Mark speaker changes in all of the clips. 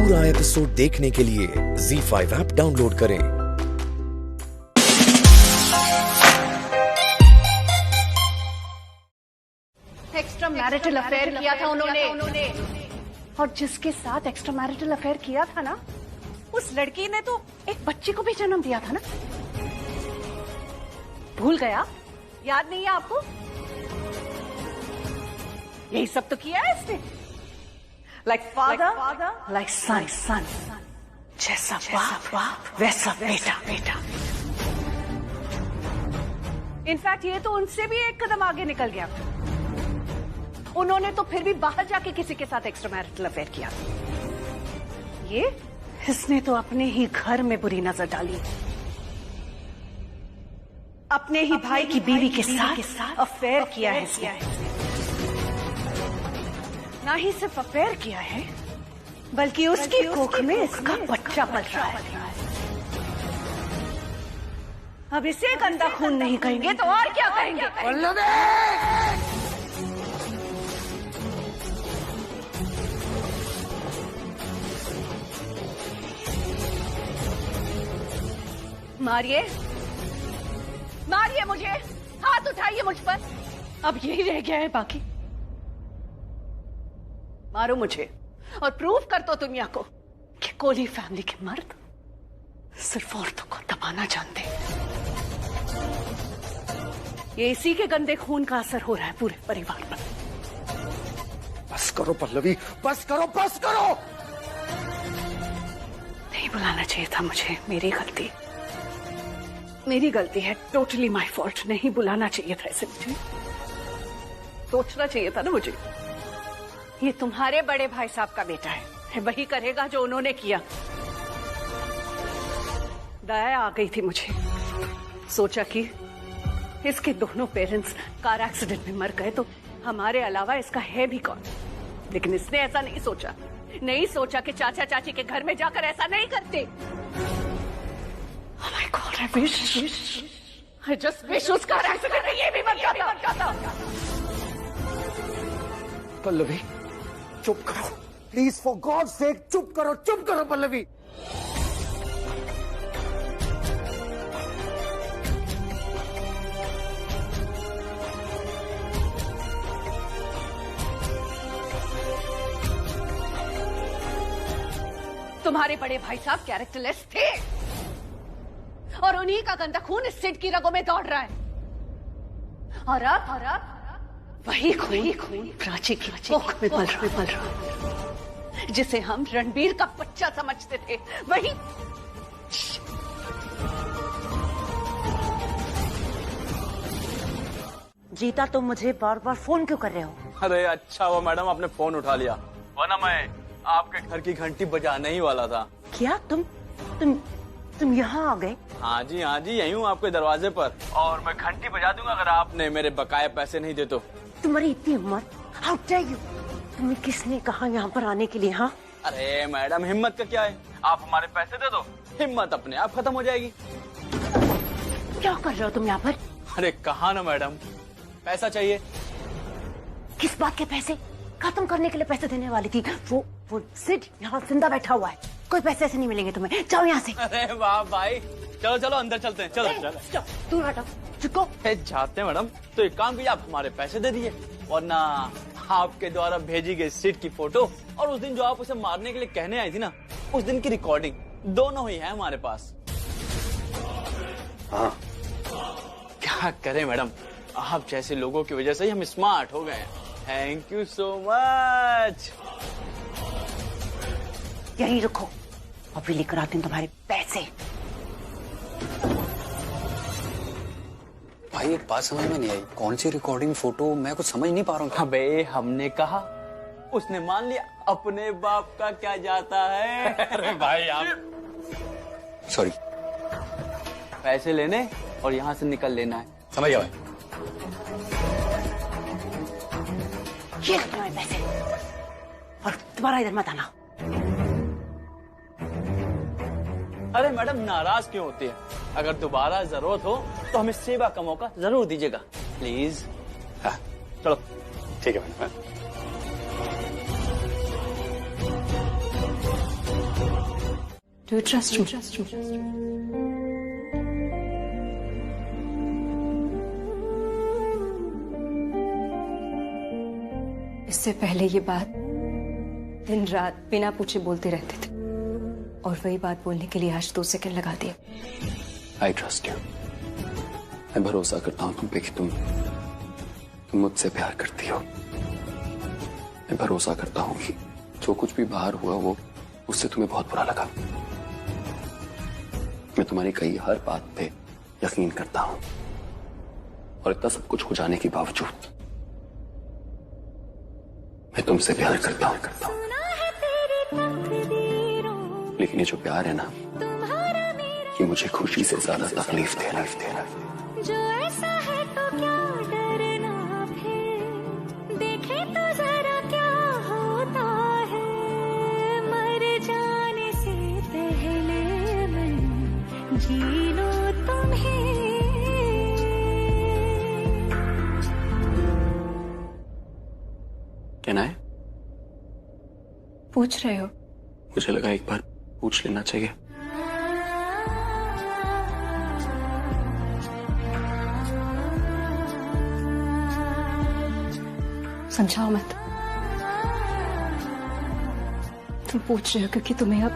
Speaker 1: पूरा एपिसोड देखने के लिए ZEE5 ऐप डाउनलोड करें।
Speaker 2: एक्स्ट्रा मैरिटल अफेयर किया था उन्होंने और जिसके साथ एक्स्ट्रा मैरिटल अफेयर किया था ना, उस लड़की ने तो एक बच्चे को भी जन्म दिया था ना। भूल गया? याद नहीं है आपको? यही सब तो किया है इसने। लाइक फादर लाइक सन, जैसा बाप वैसा बेटा। इनफैक्ट ये तो उनसे भी एक कदम आगे निकल गया। उन्होंने तो फिर भी बाहर जाके किसी के साथ एक्स्ट्रा मैरिटल अफेयर किया। ये इसने तो अपने ही घर में बुरी नजर डाली। अपने ही भाई की बीवी के साथ अफेयर किया है इसने। ना ही सिर्फ अफेयर किया है, बल्कि उसकी कोख में इसका बच्चा पल रहा है। अब इसे गंदा खून नहीं कहेंगे तो और क्या कहेंगे? मारिए मुझे, हाथ उठाइए मुझ पर। अब यही रह गया है बाकी। मारो मुझे और प्रूव कर दो दुनिया को कि कोहली फैमिली के मर्द सिर्फ औरतों को दबाना जानते हैं। ये इसी के गंदे खून का असर हो रहा है पूरे परिवार पर।
Speaker 3: बस करो पल्लवी, बस करो।
Speaker 2: नहीं बुलाना चाहिए था मुझे, मेरी गलती है। Totally my fault. नहीं बुलाना चाहिए था इसे मुझे। सोचना चाहिए था ना मुझे। ये तुम्हारे बड़े भाई साहब का बेटा है, वही करेगा जो उन्होंने किया। दया आ गई थी मुझे। सोचा कि इसके दोनों पेरेंट्स कार एक्सीडेंट में मर गए तो हमारे अलावा इसका है भी कौन। लेकिन इसने ऐसा नहीं सोचा कि चाचा चाची के घर में जाकर ऐसा नहीं करते। Oh my God, I just wish उसका एक्सीडेंट ये भी मर जाता।
Speaker 3: पल्लवी चुप करो प्लीज, फॉर गॉड सेक चुप करो पल्लवी।
Speaker 2: तुम्हारे बड़े भाई साहब कैरेक्टरलेस थे और उन्हीं का गंदा खून इस सिड की रगों में दौड़ रहा है। और अब वही खून प्राची की कोख में पल रहा है, जिसे हम रणबीर का बच्चा समझते थे। वही
Speaker 4: जीता, तुम मुझे बार बार फोन क्यों कर रहे हो?
Speaker 5: अरे अच्छा हुआ मैडम आपने फोन उठा लिया, वरना मैं आपके घर की घंटी बजाने ही वाला था।
Speaker 4: क्या तुम यहाँ आ गए?
Speaker 5: हाँ जी यही हूँ आपके दरवाजे पर, और मैं घंटी बजा दूंगा अगर आपने मेरे बकाया पैसे नहीं दे तो।
Speaker 4: तुम्हारी इतनी हिम्मत, हाउ डेयर यू! तुम्हें किसने कहा यहाँ पर आने के लिए? हाँ
Speaker 5: अरे मैडम हिम्मत का क्या है, आप हमारे पैसे दे दो, हिम्मत अपने आप खत्म हो जाएगी।
Speaker 4: क्या कर रहे हो तुम यहाँ पर?
Speaker 5: अरे कहा ना मैडम, पैसा चाहिए।
Speaker 4: किस बात के पैसे? खत्म करने के लिए पैसे देने वाली थी। वो सिड यहाँ जिंदा बैठा हुआ है, कोई पैसे ऐसे नहीं मिलेंगे तुम्हें। जाओ यहाँ से।
Speaker 5: अरे वाह भाई, चलो अंदर चलते हैं। चलो
Speaker 4: दूर हटो, चुको।
Speaker 5: जाते हैं मैडम, तो एक काम कीजिए, आप हमारे पैसे दे दिए, वरना आपके द्वारा भेजी गई सीट की फोटो और उस दिन जो आप उसे मारने के लिए कहने आई थी ना, उस दिन की रिकॉर्डिंग दोनों ही है हमारे पास।
Speaker 3: हाँ
Speaker 5: क्या करें मैडम, आप जैसे लोगों की वजह से ही हम स्मार्ट हो गए हैं। Thank you so much.
Speaker 4: यहीं रुको, अभी लेकर आती हूँ तुम्हारे पैसे।
Speaker 6: भाई एक बात समझ में नहीं आई, कौन सी रिकॉर्डिंग फोटो, मैं कुछ समझ नहीं पा रहा हूँ।
Speaker 5: अबे हमने कहा, उसने मान लिया, अपने बाप का क्या जाता है। अरे भाई आप
Speaker 6: सॉरी,
Speaker 5: पैसे लेने और यहाँ से निकल लेना है,
Speaker 6: समझ गया भाई।
Speaker 4: ये लो तुम्हारे पैसे, और तुम्हारा इधर मत आना।
Speaker 5: अरे मैडम नाराज क्यों होती है, अगर दोबारा जरूरत हो तो हमें सेवा का मौका जरूर दीजिएगा प्लीज।
Speaker 6: हाँ
Speaker 5: चलो
Speaker 6: ठीक है madam.
Speaker 2: Do you trust me? इससे पहले ये बात दिन रात बिना पूछे बोलते रहते थे, और वही बात बोलने के लिए आज 2 सेकंड लगा दिए।
Speaker 6: I trust you. मैं भरोसा करता हूँ तुम पे कि तुम मुझसे प्यार करती हो। मैं भरोसा करता हूँ कि जो कुछ भी बाहर हुआ वो उससे तुम्हें बहुत बुरा लगा। मैं तुम्हारी कही हर बात पे यकीन करता हूँ, और इतना सब कुछ हो जाने के बावजूद मैं तुमसे प्यार करता हूँ। लेकिन ये जो प्यार है ना, ये मुझे खुशी से ज्यादा तकलीफ दे रहा है।
Speaker 7: जो ऐसा है तो क्या डरना, फिर देखे तो जरा क्या होता है। मर जाने से पहले मैं जी लो तुम्हें।
Speaker 6: कहना है?
Speaker 2: पूछ रहे हो?
Speaker 6: मुझे लगा एक बार पूछ लेना चाहिए।
Speaker 2: समझाओ मत। तुम पूछ रहे हो क्योंकि तुम्हें अब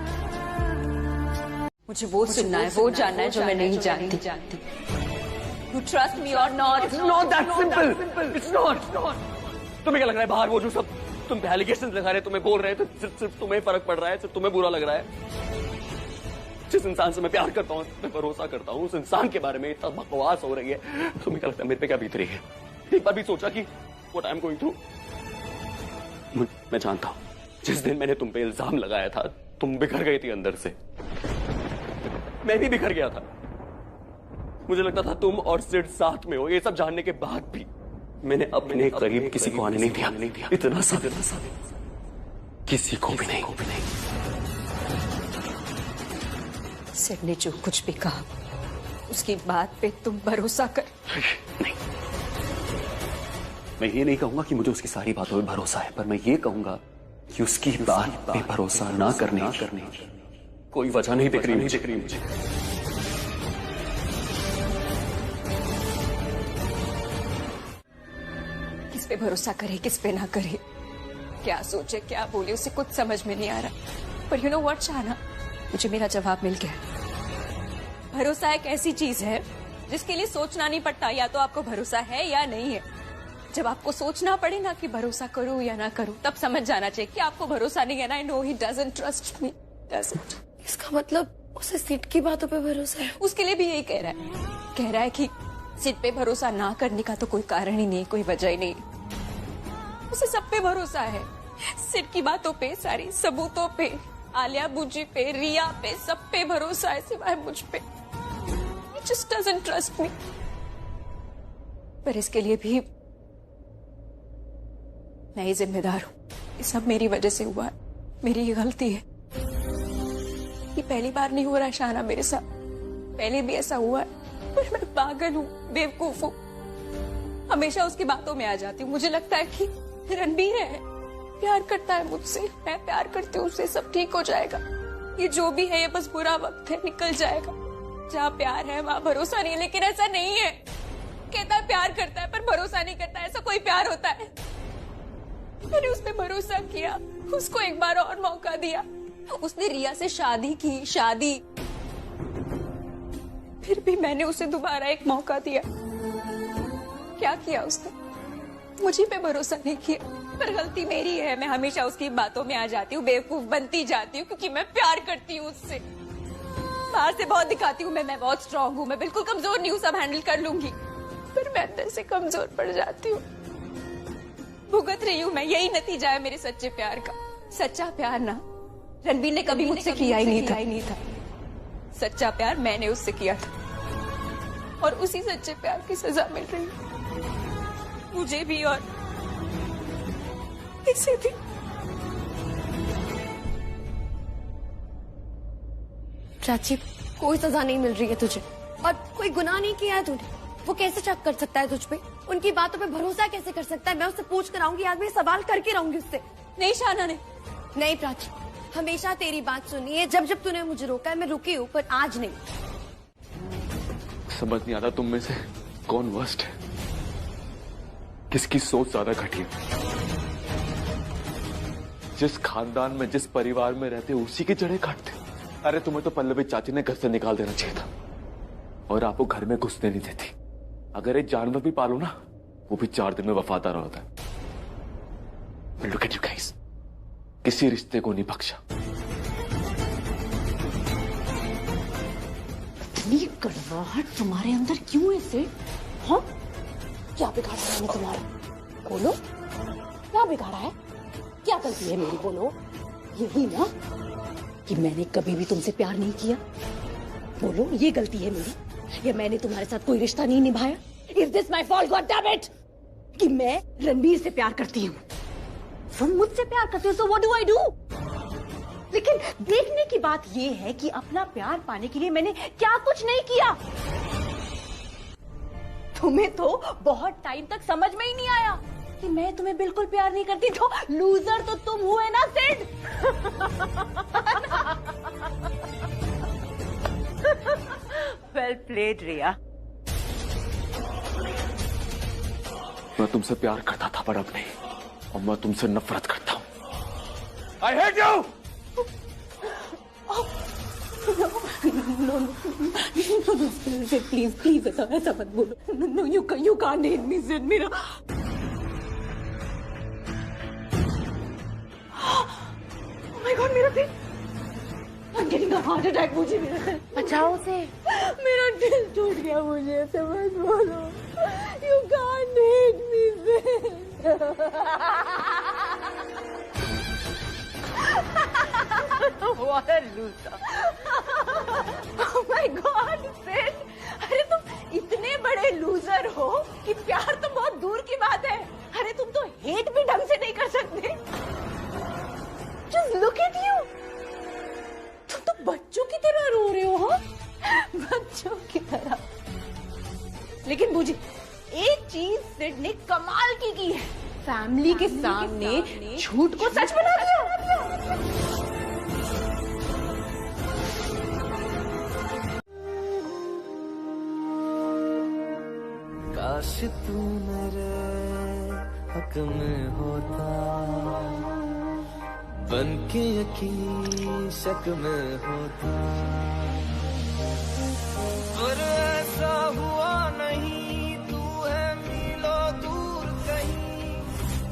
Speaker 2: मुझे वो सुनना है, वो जानना है जो मैं नहीं जानती। You trust me or not?
Speaker 5: It's not that simple. It's not. तुम्हें क्या लग रहा है बाहर वो जो सब तुम पे एलिगेशंस लगा रहे, तुम्हें बोल रहे थे, सिर्फ तुम्हें फर्क पड़ रहा है, सिर्फ तुम्हें बुरा लग रहा है। जिस इंसान से मैं प्यार करता हूँ, मैं भरोसा करता हूँ, उस इंसान के बारे में इतना बकवास हो रही है, तुम्हें क्या लगता है मेरे पे क्या बीत रही है? एक बार भी सोचा कि what I'm going through? मैं जानता हूँ जिस दिन मैंने तुम पे इल्जाम लगाया था तुम बिखर गई थी अंदर से। मैं भी बिखर गया था। मुझे लगता था तुम और सिड साथ में हो। ये सब जानने के बाद भी मैंने अपने करीब किसी को आने नहीं दिया। इतना सा किसी को भी नहीं।
Speaker 2: सिड ने जो कुछ भी कहा उसकी बात पे तुम भरोसा कर।
Speaker 6: नहीं, मैं ये नहीं कहूंगा कि मुझे उसकी सारी बातों पे भरोसा है, पर मैं ये कहूंगा कि उसकी बात पे भरोसा ना करने कोई वजह नहीं दिख रही मुझे।
Speaker 2: किस पे भरोसा करे, किस पे ना करे, क्या सोचे, क्या बोले, उसे कुछ समझ में नहीं आ रहा। पर यू नो व्हाट शाना, मुझे मेरा जवाब मिल गया। भरोसा एक ऐसी चीज है जिसके लिए सोचना नहीं पड़ता, या तो आपको भरोसा है या नहीं है। जब आपको सोचना पड़े ना कि भरोसा करूं या ना करूं, तब समझ जाना चाहिए कि आपको भरोसा नहीं है ना। I know he doesn't trust me, doesn't.
Speaker 8: इसका मतलब उसे सिड की बातों पे भरोसा है।
Speaker 2: उसके लिए भी यही कह रहा है कि सिड पे भरोसा ना करने का तो कोई कारण ही नहीं, कोई वजह ही नहीं। उसे सब पे भरोसा है, सिड की बातों पे, सारी सबूतों पे, आलिया बुजी पे, रिया पे, सब पे भरोसा है सिवाय मुझ पे। He just doesn't trust me। पर इसके लिए भी मैं ही जिम्मेदार हूँ। ये सब मेरी वजह से हुआ है, मेरी ही गलती है। ये पहली बार नहीं हो रहा है शाना मेरे साथ, पहले भी ऐसा हुआ है। पर मैं पागल हूँ, बेवकूफ हूँ, हमेशा उसकी बातों में आ जाती हूँ। मुझे लगता है कि रणबीर है, प्यार करता है मुझसे, मैं प्यार करती हूँ उससे, सब ठीक हो जाएगा। ये जो भी है ये बस बुरा वक्त है, निकल जाएगा। जहाँ प्यार है वहाँ भरोसा नहीं, लेकिन ऐसा नहीं है। कहता है प्यार करता है पर भरोसा नहीं करता, ऐसा कोई प्यार होता है? मैंने उस पे भरोसा किया, उसको एक बार और मौका दिया। उसने रिया से शादी की, शादी, फिर भी मैंने उसे दोबारा एक मौका दिया। क्या किया उसने? मुझे पे भरोसा नहीं किया। पर गलती मेरी है, मैं हमेशा उसकी बातों में आ जाती हूँ, बेवकूफ बनती जाती हूँ, क्योंकि मैं प्यार करती हूँ उससे। बाहर से बहुत दिखाती हूँ मैं बहुत स्ट्रांग हूँ, मैं बिल्कुल कमजोर नहीं हूँ, सब हैंडल कर लूंगी। फिर मैं अंदर से कमजोर पड़ जाती हूँ, भुगत रही हूँ मैं। यही नतीजा है मेरे सच्चे प्यार का। सच्चा प्यार ना रणबीर ने कभी मुझसे किया ही नहीं था। सच्चा प्यार मैंने उससे किया था, और उसी सच्चे प्यार की सजा मिल रही है मुझे भी और इसे भी।
Speaker 8: चाची, कोई सजा नहीं मिल रही है तुझे, और कोई गुनाह नहीं किया है तूने। वो कैसे शक कर सकता है तुझ पे? उनकी बातों पे भरोसा कैसे कर सकता है? मैं उससे पूछ कर आऊंगी, आज मैं सवाल करके रहूंगी उससे।
Speaker 2: नहीं शाना ने,
Speaker 8: नहीं प्राची, हमेशा तेरी बात सुनी है। जब जब तूने मुझे रोका है मैं रुकी हूँ, पर आज नहीं।
Speaker 6: समझ नहीं आता तुम में से कौन वर्स्ट है, किसकी सोच ज्यादा घटिया। जिस खानदान में, जिस परिवार में रहते उसी की जड़ें काटते। अरे तुम्हें तो पल्लवी चाची ने घर से निकाल देना चाहिए था, और आपको घर में घुसने नहीं देती। अगर एक जानवर भी पालो ना, वो भी 4 दिन में वफादार होता है। लुक एट यू गाइस, किसी रिश्ते को नहीं बख्शा।
Speaker 4: इतनी कड़वाहट तुम्हारे अंदर क्यों है सिड? हाँ, क्या बिगाड़ा है मैंने तुम्हारा? बोलो, क्या बिगाड़ा है? क्या गलती है मेरी? बोलो। यही ना कि मैंने कभी भी तुमसे प्यार नहीं किया? बोलो, ये गलती है मेरी, या मैंने तुम्हारे साथ कोई रिश्ता नहीं निभाया? Is this my fault? God damn it, कि मैं रणबीर से प्यार करती हूँ, तुम मुझसे प्यार करते हो, so what do I do? लेकिन देखने की बात यह है कि अपना प्यार पाने के लिए मैंने क्या कुछ नहीं किया। तुम्हें तो बहुत टाइम तक समझ में ही नहीं आया कि मैं तुम्हें बिल्कुल प्यार नहीं करती। तो लूजर तो तुम हुए ना सिड। वेल प्लेड रिया।
Speaker 6: मैं तुमसे प्यार करता था, पर अब नहीं, और मैं तुमसे नफरत करता हूं। I hate you!
Speaker 4: No, please, ऐसा मत बोलो। No, you can't hate me, Sid, मेरा। Oh my God, मेरा दिल, I'm getting a heart attack, मुझे मेरा। बचाओ उसे। मेरा दिल टूट गया, मुझे ऐसे मत बोलो। You can't hate me, Sid। What a loser! Oh my God, Sid! अरे तुम इतने बड़े लूजर हो कि प्यार तो बहुत दूर की बात है। अरे तुम तो हेट भी ढंग से नहीं कर सकते। Just look at you! तुम तो बच्चों की तरह रो रहे हो, हाँ? बच्चों की तरह। लेकिन मुझे एक चीज सिड ने कमाल की है, फैमिली के सामने झूठ को सच बना दिया।
Speaker 9: काश तू मेरे हक में होता, बन के यकीन शक में होता, पर ऐसा हुआ नहीं। तू है मीलों दूर कहीं,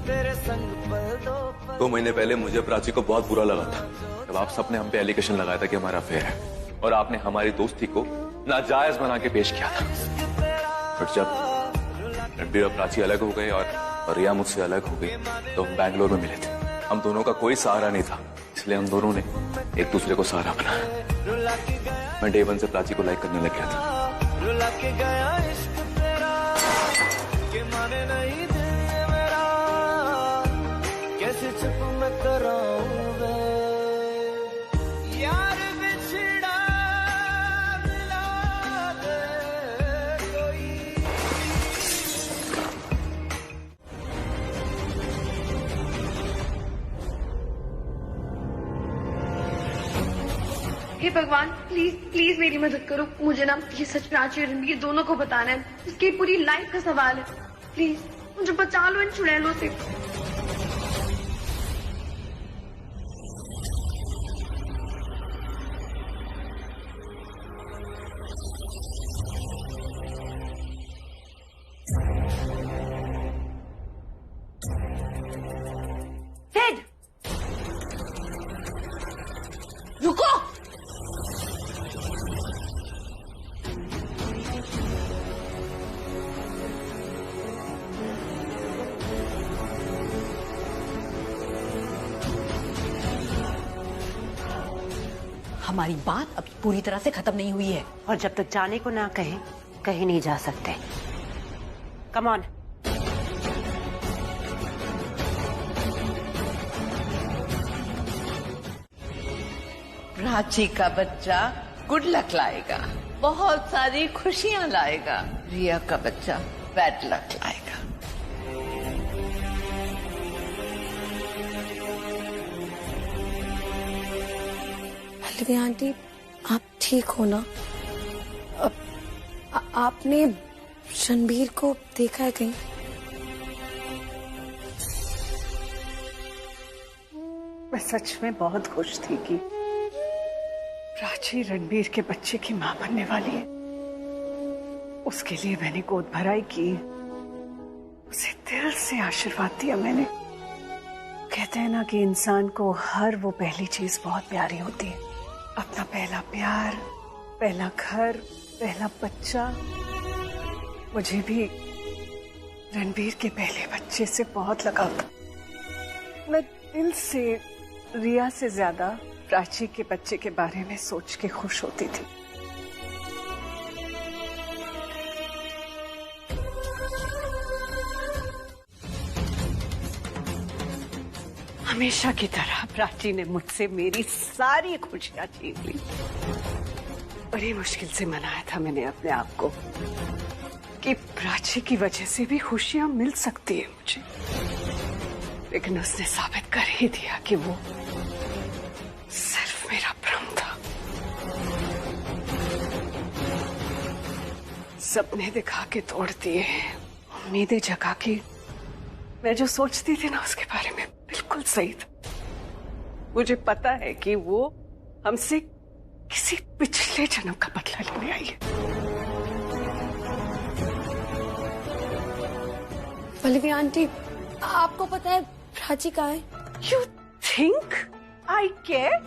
Speaker 9: तेरे संग पल दो पल।
Speaker 6: 2 महीने पहले मुझे प्राची को बहुत बुरा लगा था जब आप सबने हम पे एलिगेशन लगाया था कि हमारा अफेयर है, और आपने हमारी दोस्ती को नाजायज बना के पेश किया था। बट जब रणबीर और प्राची अलग हो गए और रिया मुझसे अलग हो गई, तो हम बैंगलोर में मिले थे। हम दोनों का कोई सहारा नहीं था, इसलिए हम दोनों ने एक दूसरे को सहारा बनाया। मैं डे 1 से प्राची को लाइक करने लग गया था।
Speaker 9: रुला के गया इश्क तेरा, के माने नहीं दिल मेरा, कैसे चुप मैं कराऊं वे। यार बिछड़ा मिला दे कोई।
Speaker 8: हे भगवान, प्लीज मेरी मदद करो। मुझे ना ये सच प्राची और रणबीर दोनों को बताना है। उसकी पूरी लाइफ का सवाल है। प्लीज मुझे बचा लो इन चुड़ैलों से।
Speaker 4: सिड, रुको। हमारी बात अब पूरी तरह से खत्म नहीं हुई है, और जब तक जाने को ना कहें, कहीं नहीं जा सकते। Come on.
Speaker 10: प्राची का बच्चा गुड लक लाएगा, बहुत सारी खुशियां लाएगा। रिया का बच्चा बैड लक लाएगा।
Speaker 11: पल्लवी आंटी, आप ठीक हो ना? आपने रणबीर को देखा है कहीं?
Speaker 2: मैं सच में बहुत खुश थी कि प्राची रणबीर के बच्चे की मां बनने वाली है। उसके लिए मैंने गोद भराई की, उसे दिल से आशीर्वाद दिया मैंने। कहते हैं ना कि इंसान को हर वो पहली चीज बहुत प्यारी होती है, अपना पहला प्यार, पहला घर, पहला बच्चा। मुझे भी रणबीर के पहले बच्चे से बहुत लगाव था। मैं दिल से रिया से ज्यादा प्राची के बच्चे के बारे में सोच के खुश होती थी। हमेशा की तरह प्राची ने मुझसे मेरी सारी खुशियां छीन ली। बड़ी मुश्किल से मनाया था मैंने अपने आप को कि प्राची की वजह से भी खुशियां मिल सकती है मुझे, लेकिन उसने साबित कर ही दिया कि वो सिर्फ मेरा भ्रम था। सपने दिखा के तोड़ दिए, उम्मीदें जगा के मैं जो सोचती थी ना उसके बारे में बिल्कुल सही था। मुझे पता है कि वो हमसे किसी पिछले जन्म का बदला लेने आई है।
Speaker 11: पल्लवी आंटी, आपको पता है प्राची कहाँ है?
Speaker 2: You think I care?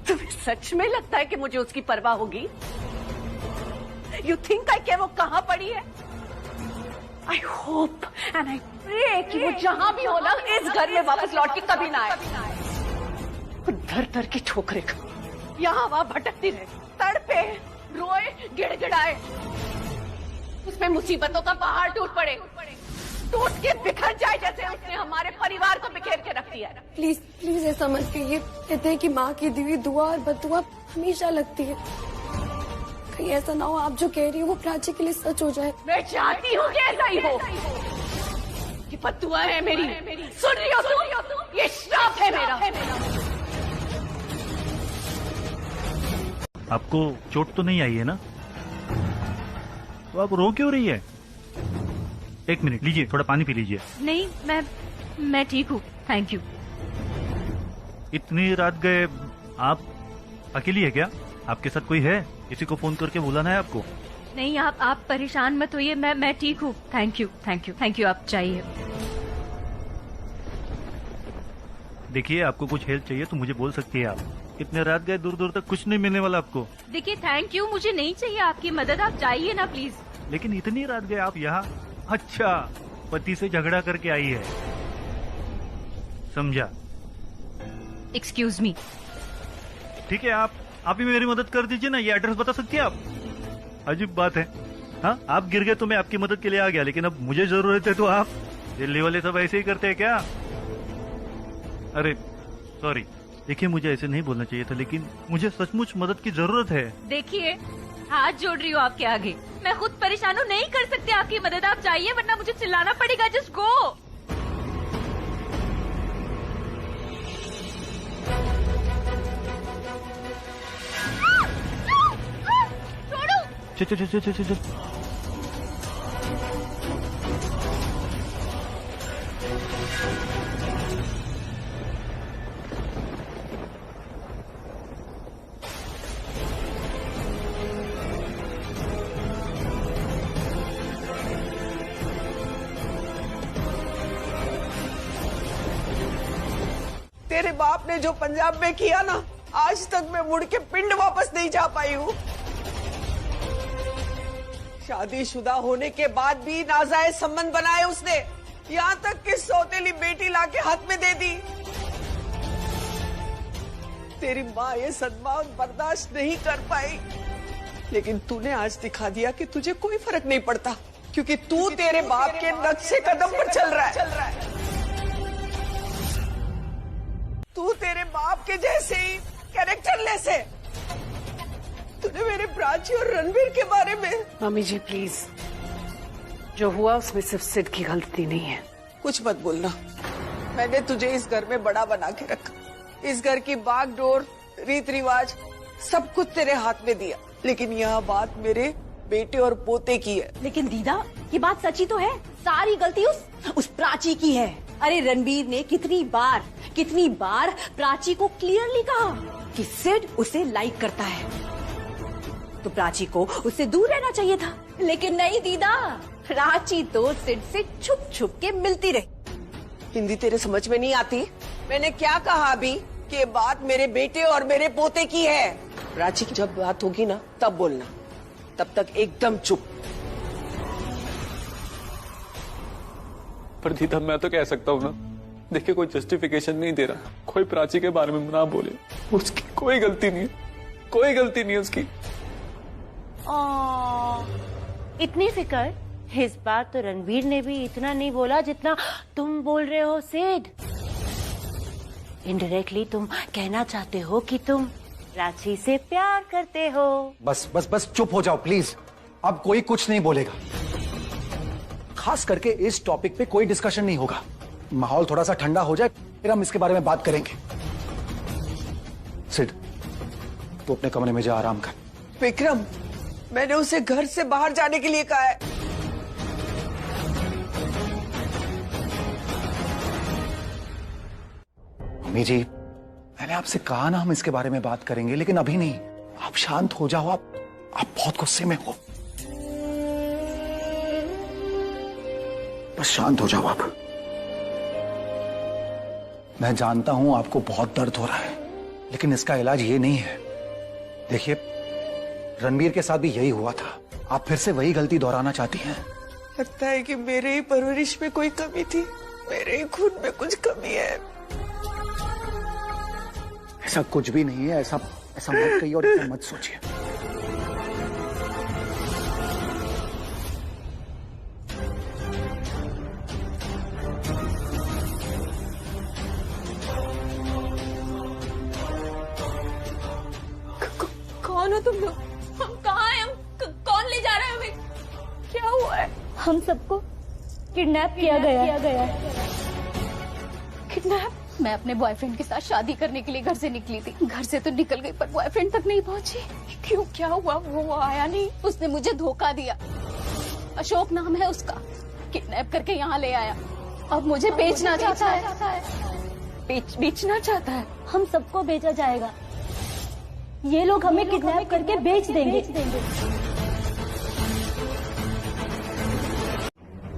Speaker 2: तुम्हें सच में लगता है कि मुझे उसकी परवाह होगी? You think I care वो कहाँ पड़ी है? I hope and I pray कि वो जहाँ भी हो ना इस घर में वापस लौट के कभी ना आए। दर दर की ठोकरें यहाँ वहाँ भटकती रहे, तड़पे, रोए, गिड़गिड़ाए, उसमें मुसीबतों का पहाड़ टूट पड़े, टूट के बिखर जाए जैसे उसने हमारे परिवार को बिखेर के रख दिया।
Speaker 11: प्लीज प्लीज ऐसा मत कहिए। कहते हैं कि माँ की दी हुई दुआ और बददुआ हमेशा लगती है। कहीं ऐसा ना हो आप जो कह रही हो वो प्राची के लिए सच हो जाए।
Speaker 2: मैं चाहती हूँ कि ऐसा ही हो। ये बददुआ है मेरी, सुन रही हो तुम? ये श्राप है मेरा।
Speaker 12: आपको चोट तो नहीं आई है ना? तो आप रो क्यों रही है? एक मिनट लीजिए, थोड़ा पानी पी लीजिए।
Speaker 13: नहीं, मैं ठीक हूँ, थैंक यू।
Speaker 12: इतनी रात गए आप अकेली है क्या? आपके साथ कोई है? किसी को फोन करके बुलाना है आपको?
Speaker 13: नहीं, आप परेशान मत होइए, मैं ठीक हूँ। Thank you. आप चाहिए?
Speaker 12: देखिए, आपको कुछ हेल्प चाहिए तो मुझे बोल सकती है आप। इतने रात गए, दूर दूर तक कुछ नहीं मिलने वाला आपको।
Speaker 13: देखिए, थैंक यू, मुझे नहीं चाहिए आपकी मदद, आप जाइए ना प्लीज।
Speaker 12: लेकिन इतनी रात गए आप यहाँ? अच्छा, पति से झगड़ा करके आई है, समझा?
Speaker 13: Excuse me.
Speaker 12: ठीक है, आप ही मेरी मदद कर दीजिए ना। ये एड्रेस बता सकती है आप? अजीब बात है। हाँ, आप गिर गए तो मैं आपकी मदद के लिए आ गया, लेकिन अब मुझे जरूरत है तो आप? दिल्ली वाले सब ऐसे ही करते हैं क्या? अरे सॉरी, देखिए मुझे ऐसे नहीं बोलना चाहिए था, लेकिन मुझे सचमुच मदद की जरूरत है।
Speaker 13: देखिए, हाथ जोड़ रही हूँ आपके आगे, मैं खुद परेशान हूँ, नहीं कर सकते आपकी मदद। आप जाइए वरना मुझे चिल्लाना पड़ेगा। Just go.
Speaker 12: चल।
Speaker 14: तेरे बाप ने जो पंजाब में किया ना, आज तक मैं मुड़ के पिंड वापस नहीं जा पाई हूँ। शादीशुदा होने के बाद भी नाजायज संबंध बनाए उसने, यहाँ तक कि सौतेली बेटी लाके हाथ में दे दी। तेरी माँ ये सदमा बर्दाश्त नहीं कर पाई, लेकिन तूने आज दिखा दिया कि तुझे कोई फर्क नहीं पड़ता, क्योंकि तू तेरे बाप के नक्शे कदम पर चल रहा है। तू तेरे बाप के जैसे ही कैरेक्टरलेस है। तूने मेरे प्राची और रणबीर के बारे में।
Speaker 2: मम्मी जी प्लीज, जो हुआ उसमें सिर्फ सिड की गलती नहीं है।
Speaker 14: कुछ मत बोलना। मैंने तुझे इस घर में बड़ा बना के रखा, इस घर की बागडोर, रीत रिवाज सब कुछ तेरे हाथ में दिया, लेकिन यह बात मेरे बेटे और पोते की है।
Speaker 4: लेकिन दीदा, ये बात सच्ची तो है, सारी गलती उस प्राची की है। अरे रणबीर ने कितनी बार प्राची को क्लियरली कहा कि सिड उसे लाइक करता है, तो प्राची को उससे दूर रहना चाहिए था। लेकिन नहीं दीदा, प्राची तो सिड से छुप छुप के मिलती रही।
Speaker 14: हिंदी तेरे समझ में नहीं आती? मैंने क्या कहा अभी कि बात मेरे बेटे और मेरे पोते की है। प्राची की जब बात होगी ना तब बोलना, तब तक एकदम चुप।
Speaker 6: पर दीदा मैं तो कह सकता हूँ ना, देखिए कोई जस्टिफिकेशन नहीं दे रहा, कोई प्राची के बारे में ना बोले, उसकी कोई गलती नहीं है, कोई गलती नहीं है उसकी।
Speaker 15: इतनी फिक्र, इस बार तो रणबीर ने भी इतना नहीं बोला जितना तुम बोल रहे हो सिड। इनडायरेक्टली तुम कहना चाहते हो कि तुम प्राची से प्यार करते हो।
Speaker 3: बस बस बस चुप हो जाओ प्लीज, अब कोई कुछ नहीं बोलेगा, खास करके इस टॉपिक पे कोई डिस्कशन नहीं होगा। माहौल थोड़ा सा ठंडा हो जाए फिर हम इसके बारे में बात करेंगे। सिड, तू अपने कमरे में जा, आराम कर।
Speaker 14: विक्रम, मैंने उसे घर से बाहर जाने के लिए कहा है।
Speaker 3: मम्मी जी, मैंने आपसे कहा ना हम इसके बारे में बात करेंगे, लेकिन अभी नहीं। आप शांत हो जाओ, आप बहुत गुस्से में हो, बस शांत हो जाओ आप। मैं जानता हूं आपको बहुत दर्द हो रहा है, लेकिन इसका इलाज ये नहीं है। देखिए, रणबीर के साथ भी यही हुआ था, आप फिर से वही गलती दोहराना चाहती हैं।
Speaker 14: लगता है कि मेरे ही परवरिश में कोई कमी थी, मेरे ही खून में कुछ कमी है।
Speaker 3: ऐसा कुछ भी नहीं है, ऐसा मत कहिए और ऐसा मत सोचिए।
Speaker 4: कौन हो तुम लोग? हम कहाँ हैं? कौन ले जा रहा है हमें? क्या हुआ है?
Speaker 15: हम सबको किडनैप किया गया है।
Speaker 4: किडनैप? मैं अपने बॉयफ्रेंड के साथ शादी करने के लिए घर से निकली थी। घर से तो निकल गई पर बॉयफ्रेंड तक नहीं पहुंची। क्यों, क्या हुआ? वो आया नहीं, उसने मुझे धोखा दिया। अशोक नाम है उसका, किडनैप करके यहाँ ले आया। अब मुझे बेचना चाहता है। बेचना चाहता है।
Speaker 15: हम सबको बेचा जाएगा, ये लोग हमें किडनैप करके बेच देंगे।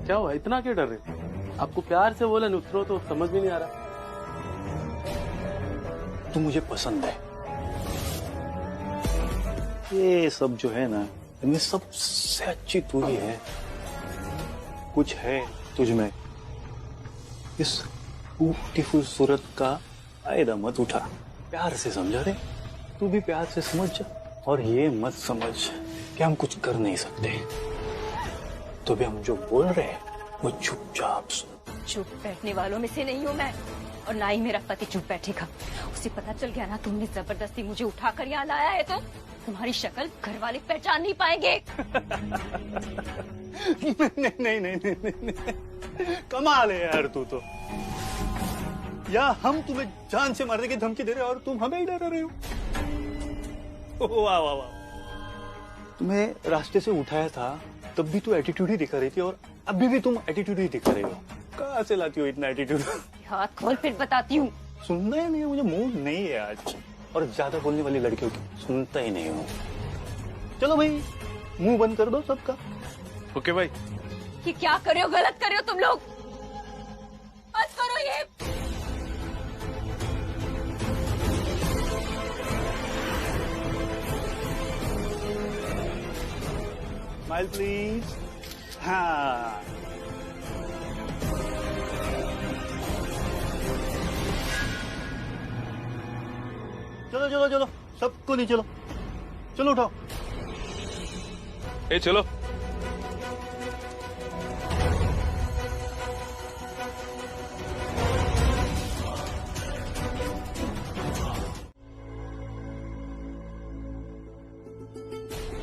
Speaker 16: क्या हुआ, इतना क्यों डर रहे? आपको प्यार से बोला नुसरो तो समझ में नहीं आ रहा।
Speaker 12: तू मुझे पसंद है, ये सब जो है ना, इनमें सबसे अच्छी तू ही है। कुछ है तुझ में, इस ब्यूटीफुल सूरत का फायदा मत उठा, प्यार से समझा रे। तू भी प्यार से समझ जा, और ये मत समझ कि हम कुछ कर नहीं सकते। तो भी हम जो बोल रहे हैं वो चुपचाप सुन।
Speaker 4: चुप बैठने वालों में से नहीं हूँ मैं, और ना ही मेरा पति चुप बैठेगा। उसे पता चल गया ना तुमने जबरदस्ती मुझे उठाकर यहाँ लाया है, तो तुम्हारी शक्ल घर वाले पहचान नहीं पाएंगे।
Speaker 12: नहीं, कमाल है यार तू तो। या हम तुम्हें जान से मारने की धमकी दे रहे हो और तुम हमें ही डरा रहे हो। वाह वाह वाह। तुम्हें रास्ते से उठाया था तब भी तू एटीट्यूड ही दिखा रही थी, और अभी भी तुम एटीट्यूड ही दिखा रहे हो। कहाँ से लाती हो इतना एटीट्यूड?
Speaker 4: हाथ खोल फिर बताती हूँ।
Speaker 12: सुनना ही नहीं है, मुझे मूड नहीं है आज, और ज्यादा बोलने वाली लड़कियों की सुनता ही नहीं हूँ। चलो भाई, मुंह बंद कर दो सबका। ओके भाई।
Speaker 4: कि क्या कर रहे हो, गलत कर रहे हो तुम लोग। बस करो ये।
Speaker 12: Smile please. हाँ, चलो चलो चलो, सबको नहीं, चलो चलो उठाओ।
Speaker 6: ए चलो।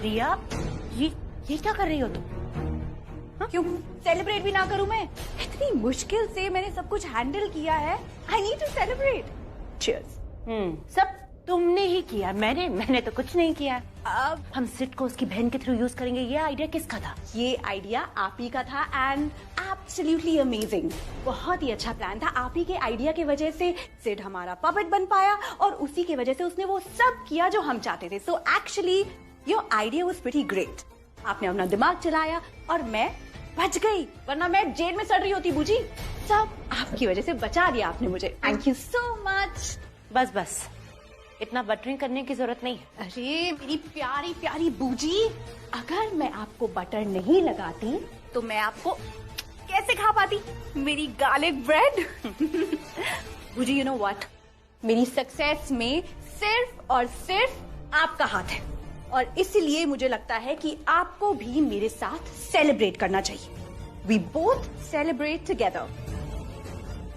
Speaker 15: रिया, ये क्या कर रही हो तुम?
Speaker 4: क्यों सेलिब्रेट भी ना करूं मैं? इतनी मुश्किल से मैंने सब कुछ हैंडल किया है। I need to celebrate. Cheers.
Speaker 15: सब तुमने ही किया, मैंने तो कुछ नहीं किया। अब हम सिट को उसकी बहन के थ्रू यूज करेंगे। ये आइडिया किसका था?
Speaker 2: ये आइडिया आप ही का था एंड एब्सोल्युटली अमेजिंग। बहुत ही अच्छा प्लान था। आप ही के आइडिया की वजह से सिड हमारा पपेट बन पाया और उसी की वजह से उसने वो सब किया जो हम चाहते थे। So actually your idea was pretty great. आपने अपना दिमाग चलाया और मैं बच गई, वरना मैं जेल में सड़ रही होती बूजी। सब आपकी वजह से बचा दिया आपने मुझे। Thank you so much.
Speaker 15: बस इतना बटरिंग करने की जरूरत नहीं है।
Speaker 2: अरे मेरी प्यारी प्यारी बूजी, अगर मैं आपको बटर नहीं लगाती तो मैं आपको कैसे खा पाती मेरी गार्लिक ब्रेड? बूजी, यू नो व्हाट, मेरी सक्सेस में सिर्फ और सिर्फ आपका हाथ है और इसलिए मुझे लगता है कि आपको भी मेरे साथ सेलिब्रेट करना चाहिए। We both celebrate together.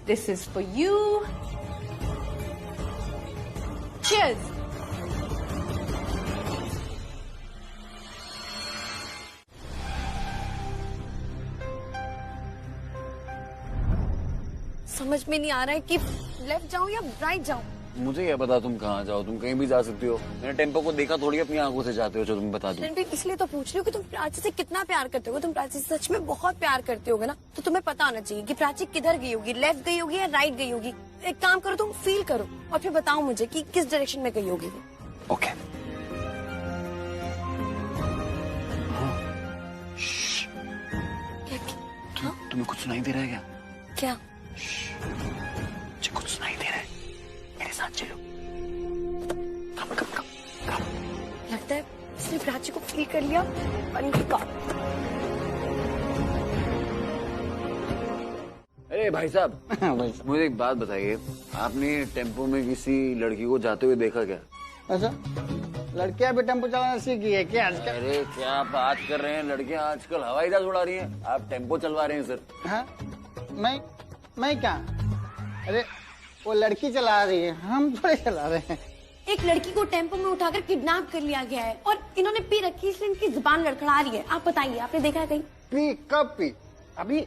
Speaker 2: This is for you. Cheers!
Speaker 11: समझ में नहीं आ रहा है कि लेफ्ट जाऊं या राइट जाऊं।
Speaker 6: मुझे क्या पता तुम कहाँ जाओ, तुम कहीं भी जा सकती हो। मैंने टेम्पो को देखा थोड़ी अपनी आंखों से जाते हो, जो तुम्हें बता दूं।
Speaker 11: रणबीर, इसलिए तो पूछ रही हूँ कि तुम प्राची से कितना प्यार करते हो। तुम प्राची से सच में बहुत प्यार करते होगे ना, तो तुम्हें पता होना चाहिए कि प्राची किधर गई होगी, लेफ्ट गई होगी या राइट गई होगी। एक काम करो, तुम फील करो और फिर बताओ मुझे कि किस डायरेक्शन में गई होगी।
Speaker 6: ओके। तुम्हें कुछ सुनाई दे रहा है क्या?
Speaker 11: क्या?
Speaker 6: मुझे कुछ सुनाई दे रहा है, मेरे साथ चलो। कम कम कम कम।
Speaker 11: लगता है इसने प्राची को फील कर लिया।
Speaker 6: अरे भाई साहब, मुझे एक बात बताइए, आपने टेम्पो में किसी लड़की को जाते हुए देखा क्या?
Speaker 17: अच्छा, लड़कियां भी टेम्पो चलाना सीखी है क्या आजकल?
Speaker 6: अरे क्या बात कर रहे हैं, लड़कियां आजकल हवाई जहाज उड़ा रही हैं, आप टेम्पो चलवा रहे हैं सर।
Speaker 17: हाँ? मैं क्या? अरे वो लड़की चला रही है, हम थोड़े चला रहे हैं।
Speaker 11: एक लड़की को टेम्पो में उठाकर किडनैप कर लिया गया है और इन्होंने पी रखी, इसलिए इनकी जुबान लड़खड़ा रही है। आप बताइए, आपने देखा है कहीं?
Speaker 17: पी? कब पी? अभी?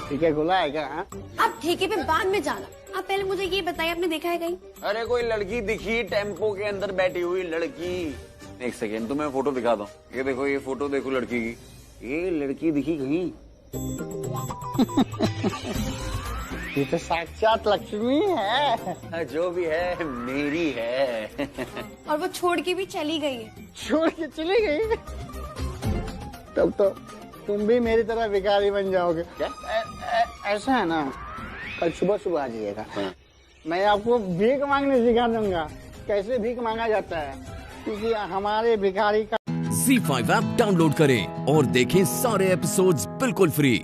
Speaker 17: ठीक है, खुला है क्या?
Speaker 11: आप ठेके पे बाद में जाना, आप पहले मुझे ये बताइए, आपने देखा है कहीं?
Speaker 6: अरे कोई लड़की दिखी टेम्पो के अंदर बैठी हुई लड़की? एक सेकेंड, तुम्हें फोटो दिखा दो। ये देखो, ये फोटो देखो लड़की की। ये लड़की दिखी कहीं?
Speaker 17: ये तो साक्षात लक्ष्मी है।
Speaker 6: जो भी है मेरी है।
Speaker 11: और वो छोड़ के भी चली गई है।
Speaker 17: छोड़ के चली गई? तब तो तुम भी मेरी तरह भिखारी बन जाओगे। क्या? ऐसा है ना, कल सुबह सुबह आ जाइएगा। मैं आपको भीख मांगने सिखा दूंगा, कैसे भीख मांगा जाता है, क्योंकि हमारे भिखारी का।
Speaker 1: ZEE5 ऐप डाउनलोड करें और देखें सारे एपिसोड्स बिल्कुल फ्री।